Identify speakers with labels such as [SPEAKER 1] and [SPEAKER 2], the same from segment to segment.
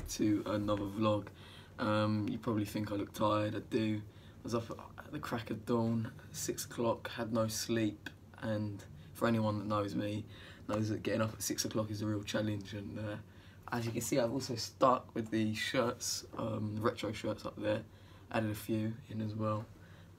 [SPEAKER 1] back to another vlog. You probably think I look tired. I do. I was up at the crack of dawn, 6 o'clock, had no sleep, and for anyone that knows me, knows that getting up at 6 o'clock is a real challenge. And as you can see, I've also stuck with the shirts, the retro shirts up there, added a few in as well.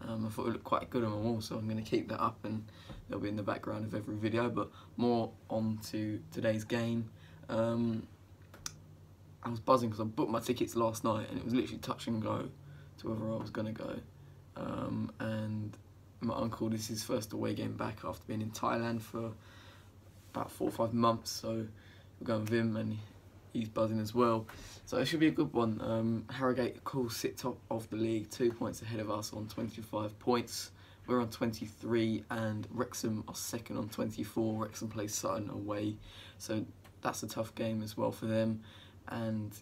[SPEAKER 1] I thought it looked quite good on my wall, so I'm going to keep that up and they'll be in the background of every video. But more on to today's game. I was buzzing because I booked my tickets last night and it was literally touch and go to whether I was going to go. And my uncle, this is his first away game back after being in Thailand for about 4 or 5 months, so we're going with him and he's buzzing as well. So it should be a good one. Harrogate, of course, sit top of the league, 2 points ahead of us on 25 points. We're on 23 and Wrexham are second on 24. Wrexham plays Sutton away, so that's a tough game as well for them. And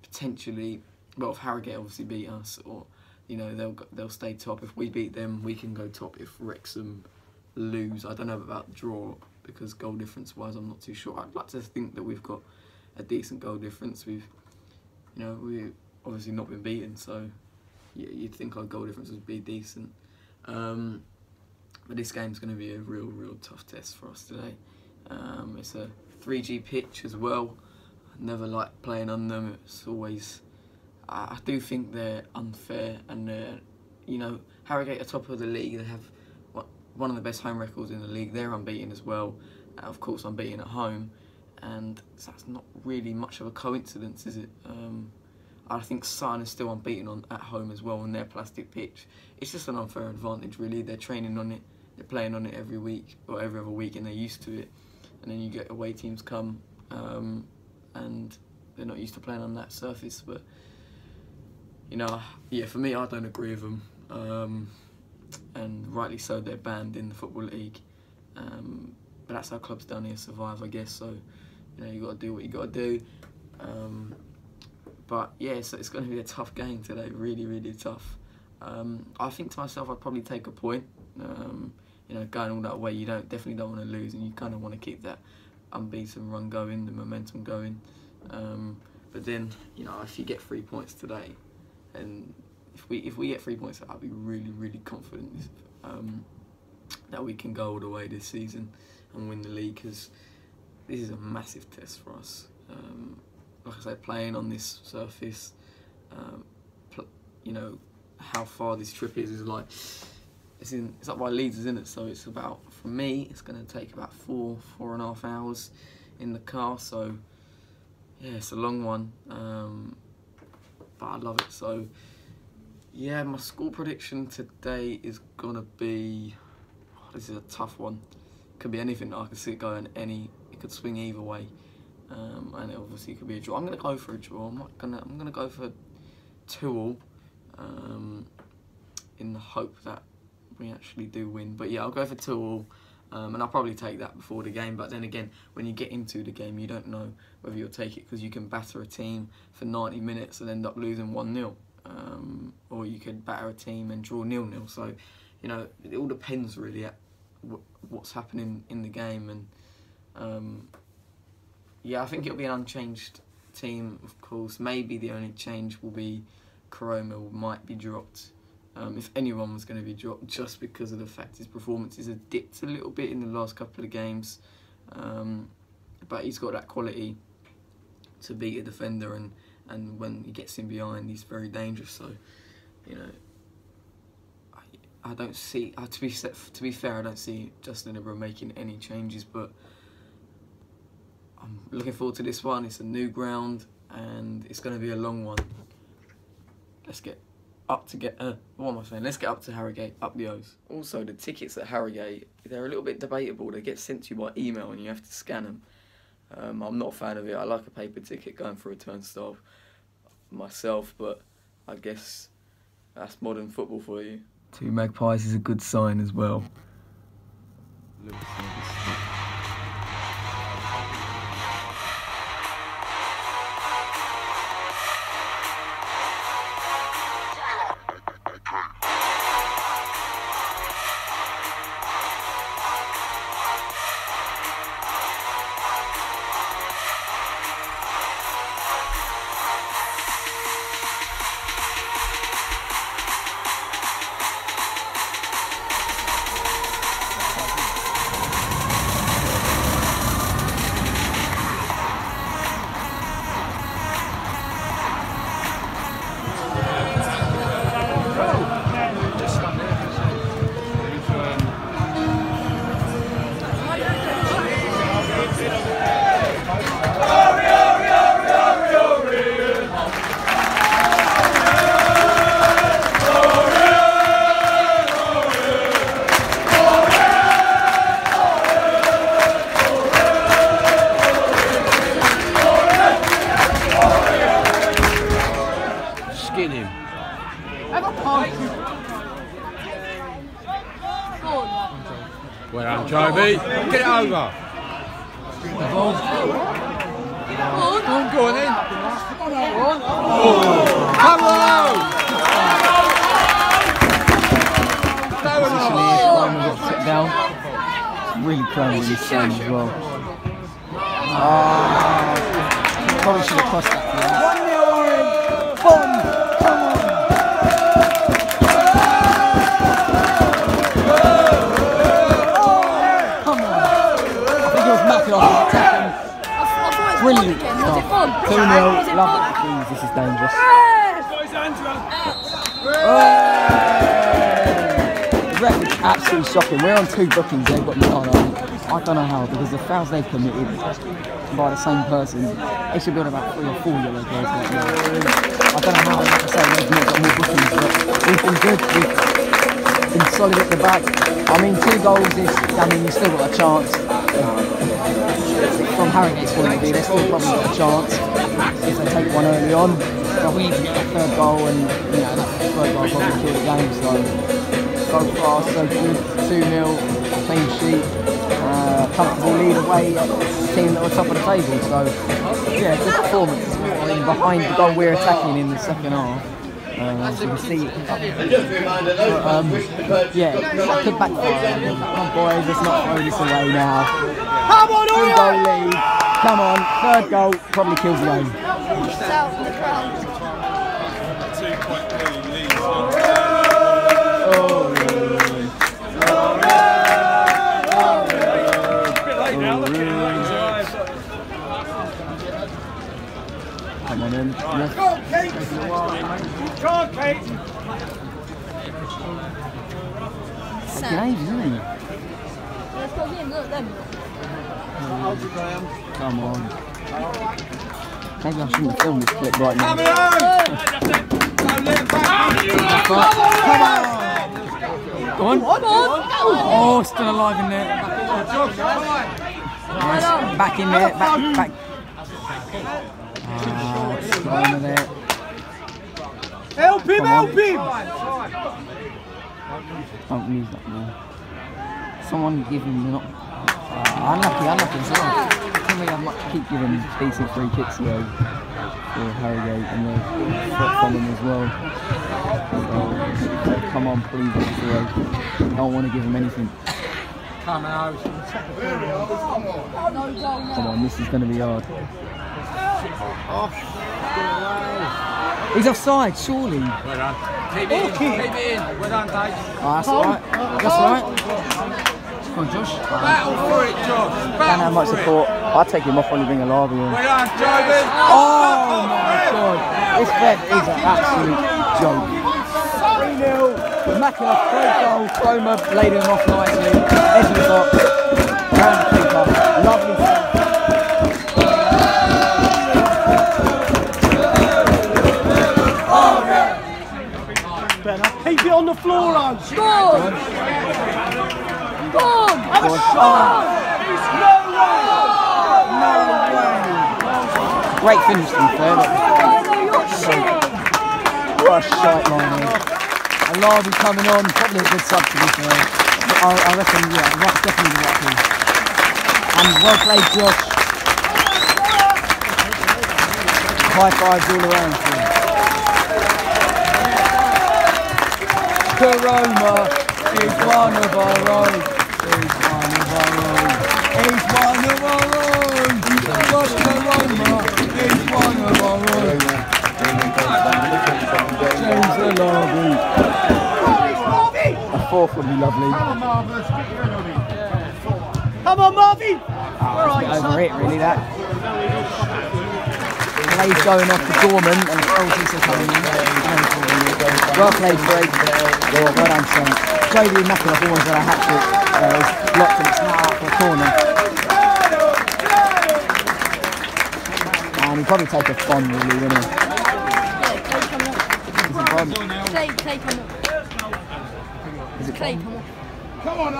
[SPEAKER 1] potentially, well, if Harrogate obviously beat us, or you know, they'll stay top. If we beat them, we can go top. If Wrexham lose, I don't know about draw, because goal difference wise I'm not too sure. I'd like to think that we've got a decent goal difference. We've obviously not been beaten, so yeah, you'd think our goal difference would be decent. But this game's going to be a real tough test for us today. It's a 3G pitch as well. I never like playing on them. It's always, I do think they're unfair, and you know, Harrogate are top of the league. They have one of the best home records in the league. They're unbeaten as well. Of course, unbeaten at home, and that's not really much of a coincidence, is it? I think Sutton is still unbeaten at home as well on their plastic pitch. It's just an unfair advantage, really. They're training on it, they're playing on it every week or every other week, and they're used to it. And then you get away teams come, and they're not used to playing on that surface. But you know, yeah, for me, I don't agree with them, and rightly so. They're banned in the Football League, but that's how clubs down here survive, I guess. So you know, you got to do what you got to do. But yeah, so it's going to be a tough game today, really tough. I think to myself, I'd probably take a point. You know, going all that way, you definitely don't want to lose, and you kind of want to keep that unbeaten run going, the momentum going. But then, you know, if you get 3 points today, and if we get 3 points, I'll be really confident that we can go all the way this season and win the league, because this is a massive test for us. Like I say, playing on this surface, you know, how far this trip is like, it's up by Leeds, isn't it? So it's about, for me, it's going to take about 4.5 hours in the car. So yeah, it's a long one, but I love it. So yeah, my score prediction today is gonna be, this is a tough one. Could be anything. I could see it going it could swing either way. And it obviously could be a draw. I'm gonna go for a draw. I'm gonna go for 2-2, in the hope that we actually do win. But yeah, I'll go for 2-2, and I'll probably take that before the game. But then again, when you get into the game, you don't know whether you'll take it, because you can batter a team for 90 minutes and end up losing 1-0, or you could batter a team and draw 0-0. So you know, it all depends really at what's happening in the game. And yeah, I think it'll be an unchanged team, of course. Maybe the only change will be Koroma might be dropped, if anyone was going to be dropped, just because of the fact his performances have dipped a little bit in the last couple of games. But he's got that quality to beat a defender, and when he gets in behind, he's very dangerous. So, you know, I don't see, to be fair, I don't see Justin Ibra making any changes, but I'm looking forward to this one. It's a new ground and it's going to be a long one. Let's get up to Harrogate, up the O's. Also, the tickets at Harrogate, they're a little bit debatable. They get sent to you by email and you have to scan them. I'm not a fan of it. I like a paper ticket going for a turnstile myself, but I guess that's modern football for you. 2 magpies is a good sign as well.
[SPEAKER 2] Well done, Joby. Get it over. Go on then. Come on!
[SPEAKER 3] Sit down. Really prone with his son as well. Probably should have crossed that for him. 1-0 Orient! Come on! I think it was McIntyre attacking. Brilliant stuff. 2-0. Love it. Jeez, this is dangerous. The record's absolutely shocking. We're on 2 bookings. They've got none on. I don't know how, because the fouls they've committed by the same person, they should be on about 3 or 4 yellow cards right now. I don't know how, like I say, they've not got more bookings, but we've been good. We've been solid at the back. I mean, 2 goals is, I mean, you've still got a chance. From Harrogate's point of view, they've still probably got a chance if they take one early on. But we even get that 3rd goal, and you know, that 3rd goal probably kill the game. So far, so good. 2-0, clean sheet. Comfortable lead away, team that were top of the table. So yeah, good performance. I mean, behind the goal we're attacking in the second half. As you can see, but, yeah, that could backfire. Come on, boys, let's not throw this away now. Come on, 2-goal lead. Come on, 3rd goal probably kills the game.
[SPEAKER 2] 2-point lead.
[SPEAKER 3] Come on in. Yes.
[SPEAKER 2] Go, Kate! Go on, Kate!
[SPEAKER 3] Taking ages, isn't he? Come on. Maybe I shouldn't have filmed this clip right now. Come on! Go on! Oh, still alive in there. Nice. Back in there. Back. Over there.
[SPEAKER 2] Help him! Help him!
[SPEAKER 3] Don't lose that now. Someone give him the unlucky as well. Can we keep giving decent free kicks though for Harrogate, and they're from him as well. So, come on, please, don't want to give him anything.
[SPEAKER 2] Come
[SPEAKER 3] on, this is going to be hard. He's offside, surely.
[SPEAKER 2] Well done. Keep it in. Well done, Dave.
[SPEAKER 3] Oh, that's alright. That's alright. Come on, Josh.
[SPEAKER 2] Battle for it, Josh.
[SPEAKER 3] Don't have much support. I'd take him off when you bring a lava in.
[SPEAKER 2] Well done, Joby.
[SPEAKER 3] Oh my god. This red is an absolute joke. 3-0. McIntyre, great goal. Chroma laid him off nicely. Edge of the box. Round the keeper. Lovely stuff.
[SPEAKER 4] Keep it on the floor, on.
[SPEAKER 3] Go on! Go on!
[SPEAKER 4] Have a shot! No way!
[SPEAKER 3] Great finish, to be fair. What a shite line here. And Larby coming on, probably a good sub to be fair. I reckon, yeah, that's definitely the right thing. And well played, Josh. High fives all around for him. Chroma is one of our own. He's one of our own. He's one of our own. Josh Chroma is one of our own. James Alabi. A 4th would be lovely.
[SPEAKER 4] Come on, Marvin!
[SPEAKER 3] Over it, really, that. Play's going off to Gorman and Colton's coming in. Well played, Craig. Well done, son. Jody McIntyre almost got a hat-trick. It's blocked and it's now out for a corner. And he'd probably take a fun, really, wouldn't he? Is it Bob?
[SPEAKER 5] Take him up.
[SPEAKER 3] Is it
[SPEAKER 5] Take
[SPEAKER 3] Bob?
[SPEAKER 5] him up.
[SPEAKER 4] Come on,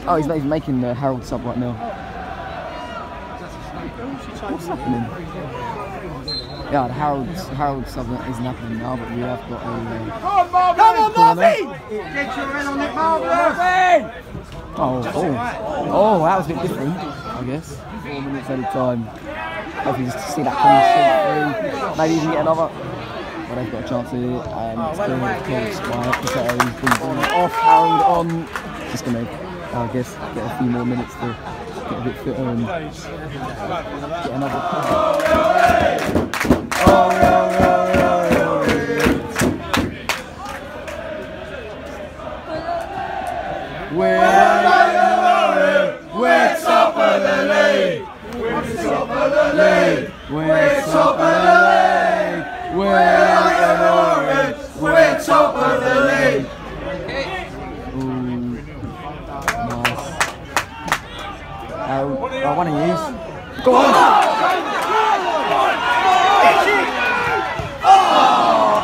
[SPEAKER 3] Oh, he's making the Harold sub right now. What's happening? Yeah, the Harold sub isn't happening now, but we have got a...
[SPEAKER 4] Come on, Marvin! Get your head on it, Marvin!
[SPEAKER 3] Oh, that was a bit different, I guess. 4 minutes at a time. Hopefully just see that clean sheet through. Maybe even get another. Well, they've got a chance here, and it's going to be by Pacetti. He's been bringing it off Harold on. Just going to, I guess, get a few more minutes to get a bit fitter and get another.
[SPEAKER 4] We're top of the league! We're top of the league! We're top of the league! We're Leyton Orient! We're top of the league!
[SPEAKER 3] Nice. I want to use. Go on!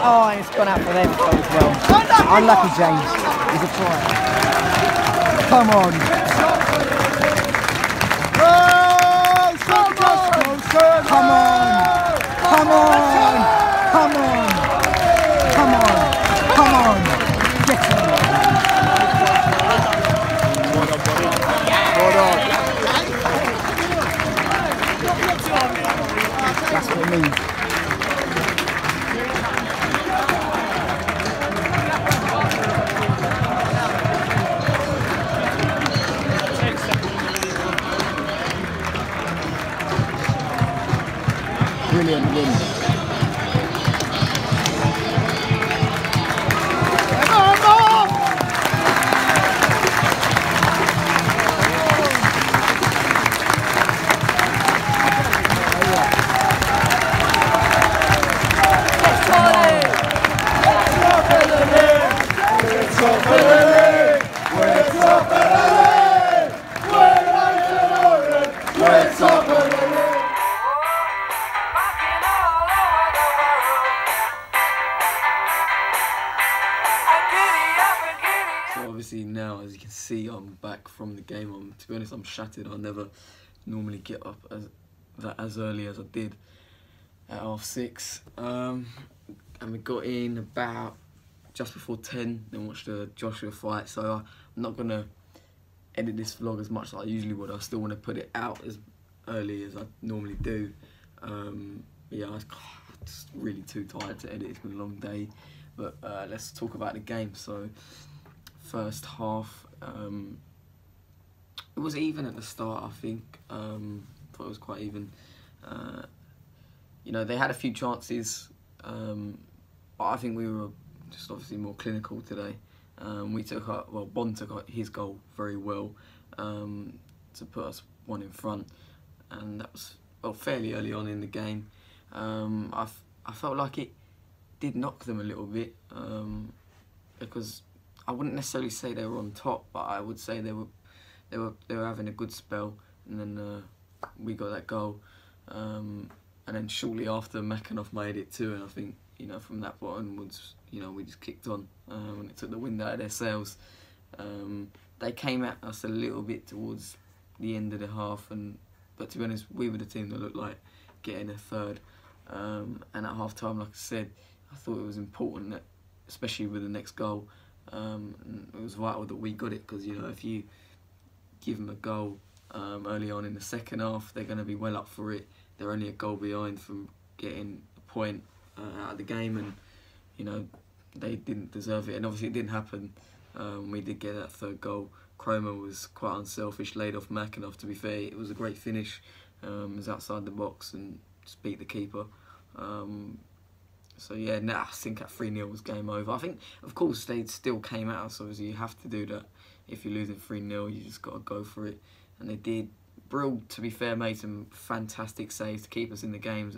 [SPEAKER 3] Oh, it's gone out for them as well. Unlucky, James. He's a try. Come on. Come on! Come on! Come on! Come on! Come on! Get him! That's what it means. Brilliant win.
[SPEAKER 1] Obviously now, as you can see, I'm back from the game. To be honest, I'm shattered. I never normally get up as early as I did at 6:30. And we got in about just before 10, then watched the Joshua fight. So I'm not gonna edit this vlog as much as I usually would. I still want to put it out as early as I normally do. Yeah, I'm just really too tired to edit. It's been a long day. But let's talk about the game. So first half, it was even at the start, I think. Thought it was quite even. You know, they had a few chances, but I think we were just obviously more clinical today. We took Bond took his goal very well to put us one in front, and that was fairly early on in the game. I felt like it did knock them a little bit, because I wouldn't necessarily say they were on top, but I would say they were having a good spell, and then we got that goal, and then shortly after Makhanoff made it too, and I think, you know, from that point onwards, you know, we just kicked on, and it took the wind out of their sails. They came at us a little bit towards the end of the half, but to be honest, we were the team that looked like getting a third. And at half time, like I said, I thought it was important that, especially with the next goal, it was vital that we got it, because, you know, if you give them a goal early on in the second half, they're going to be well up for it. They're only a goal behind from getting a point out of the game, and, you know, they didn't deserve it, and obviously it didn't happen. We did get that third goal. Cromer was quite unselfish, laid off Makhanoff. To be fair, it was a great finish. It was outside the box and just beat the keeper. So yeah, I think at 3-0 was game over. I think, of course, they still came at us. Obviously, you have to do that. If you're losing 3-0, you just got to go for it. And they did. Brill, to be fair, made some fantastic saves to keep us in the game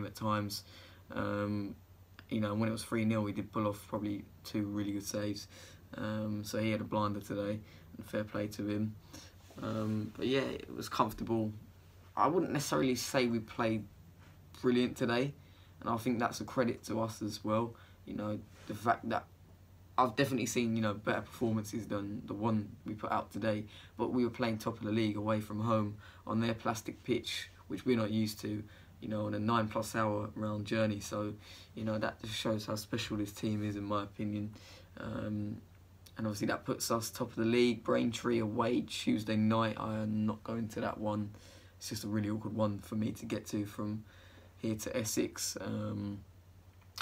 [SPEAKER 1] at times. You know, when it was 3-0, we did pull off probably 2 really good saves. So he had a blinder today, and fair play to him. But yeah, it was comfortable. I wouldn't necessarily say we played brilliant today, and I think that's a credit to us as well. You know, the fact that I've definitely seen, you know, better performances than the one we put out today, but we were playing top of the league away from home on their plastic pitch, which we're not used to. you know, on a 9+ hour round journey. So, you know, that just shows how special this team is, in my opinion. And obviously that puts us top of the league. Braintree away Tuesday night. I am not going to that one. It's just a really awkward one for me to get to from here to Essex. And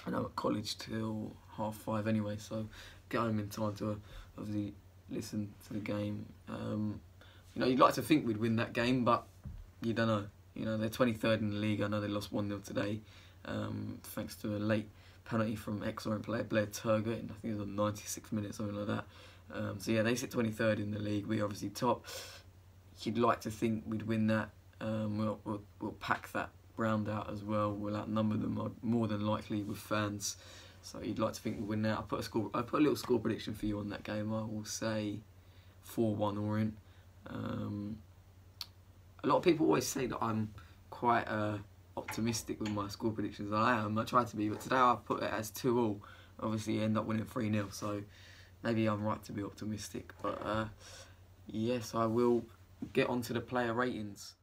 [SPEAKER 1] I'm at college till 5:30 anyway, so get home in time to obviously listen to the game. You know, you'd like to think we'd win that game, but you don't know. You know, they're 23rd in the league. I know they lost 1-0 today, thanks to a late penalty from ex-Orient player Blair Turgott, and I think it was on 96 minutes, something like that. So yeah, they sit 23rd in the league. We're obviously top. You'd like to think we'd win that. We'll pack that ground out as well. We'll outnumber them more than likely with fans. So you'd like to think we'll win that. I put a little score prediction for you on that game. I will say 4-1 Orient. A lot of people always say that I'm quite optimistic with my score predictions. I am. I try to be, but today I put it as 2-2. Obviously, end up winning 3-0. So maybe I'm right to be optimistic. But yes, I will get onto the player ratings.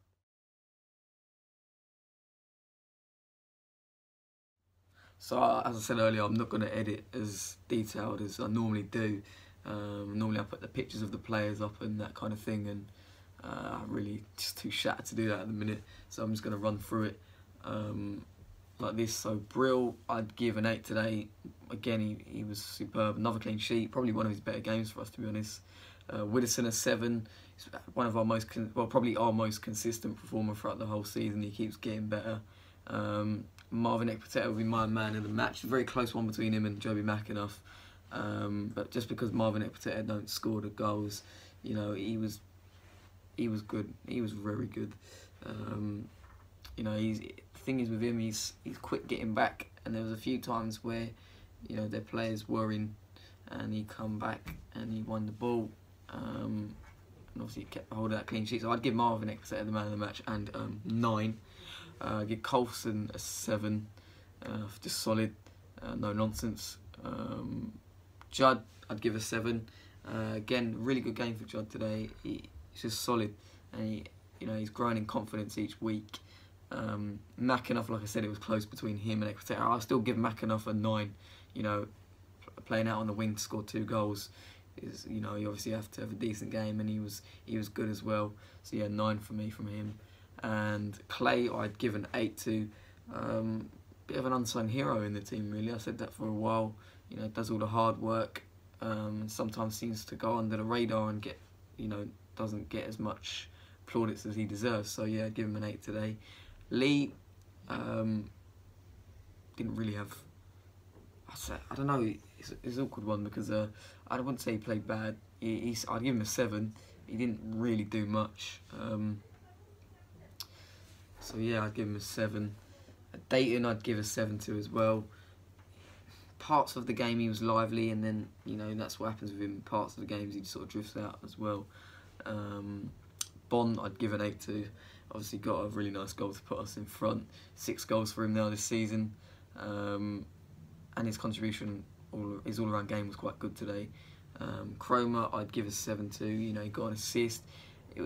[SPEAKER 1] So as I said earlier, I'm not going to edit as detailed as I normally do. Normally I put the pictures of the players up and that kind of thing, and I'm really just too shattered to do that at the minute. So I'm just going to run through it like this. So Brill, I'd give an 8 today. Again, he was superb. Another clean sheet. Probably one of his better games for us, to be honest. Widdowson a 7. He's one of our probably our most consistent performer throughout the whole season. He keeps getting better. Marvin Ekpiteta will be my man of the match. Very close one between him and Joby McAnuff. But just because Marvin Ekpiteta don't score the goals, you know, he was good. He was very good. You know, the thing is with him, he's quick getting back, and there was a few times where, you know, their players were in, and he come back and he won the ball. And obviously he kept hold of that clean sheet. So I'd give Marvin Ekpiteta the man of the match and 9. I'd give Coulson a 7, just solid, no nonsense. Judd, I'd give a 7. Again, really good game for Judd today. He's just solid, and he's growing in confidence each week. McAnuff, like I said, it was close between him and Ekpiteta. I'll still give McAnuff a 9. You know, playing out on the wing to score 2 goals is, you know, you obviously have to have a decent game, and he was good as well. So yeah, 9 for me from him. And Clay, I'd give an 8 to. Bit of an unsung hero in the team, really. I said that for a while. You know, does all the hard work. Sometimes seems to go under the radar and get, you know, doesn't get as much plaudits as he deserves. So yeah, I'd give him an 8 today. Lee, didn't really have. I don't know. It's an awkward one because I wouldn't say he played bad. I'd give him a 7. He didn't really do much. So yeah, I'd give him a 7. Dayton, I'd give a 7 to as well. Parts of the game he was lively, and then, you know, that's what happens with him. Parts of the games he just sort of drifts out as well. Bond, I'd give an 8 to. Obviously got a really nice goal to put us in front. 6 goals for him now this season. And his contribution, his all-around game was quite good today. Cromer, I'd give a 7 to. You know, he got an assist.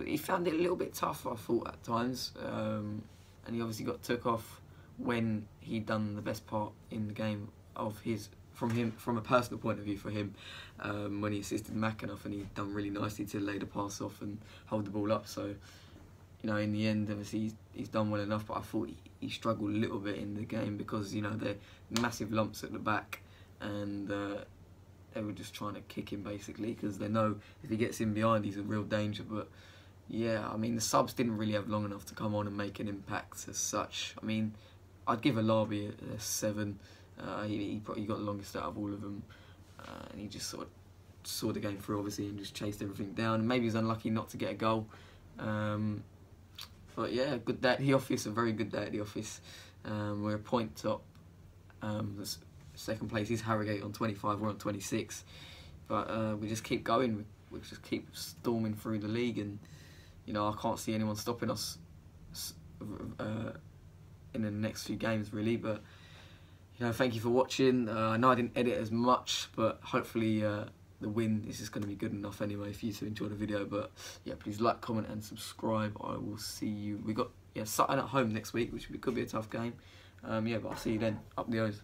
[SPEAKER 1] He found it a little bit tough, I thought, at times. And he obviously got took off when he'd done the best part in the game from a personal point of view for him, when he assisted McAnuff, and he'd done really nicely to lay the pass off and hold the ball up. So, you know, in the end, obviously he's done well enough, but I thought he struggled a little bit in the game because, you know, they're massive lumps at the back, and they were just trying to kick him basically because they know if he gets in behind, he's a real danger. But yeah, I mean, the subs didn't really have long enough to come on and make an impact as such. I mean, I'd give Alabi a 7. He probably got the longest out of all of them, and he just sort of saw the game through, obviously, and just chased everything down. Maybe he was unlucky not to get a goal. But yeah, good day at the office, a very good day at the office. We're a point top. The second place is Harrogate on 25, we're on 26. But we just keep going, we just keep storming through the league, and, you know, I can't see anyone stopping us in the next few games, really. But, you know, thank you for watching. I know I didn't edit as much, but hopefully the win is just going to be good enough anyway for you to enjoy the video. But yeah, please like, comment and subscribe. I will see you. We got yeah, Sutton at home next week, which could be a tough game. Yeah, but I'll see you then. Up the O's.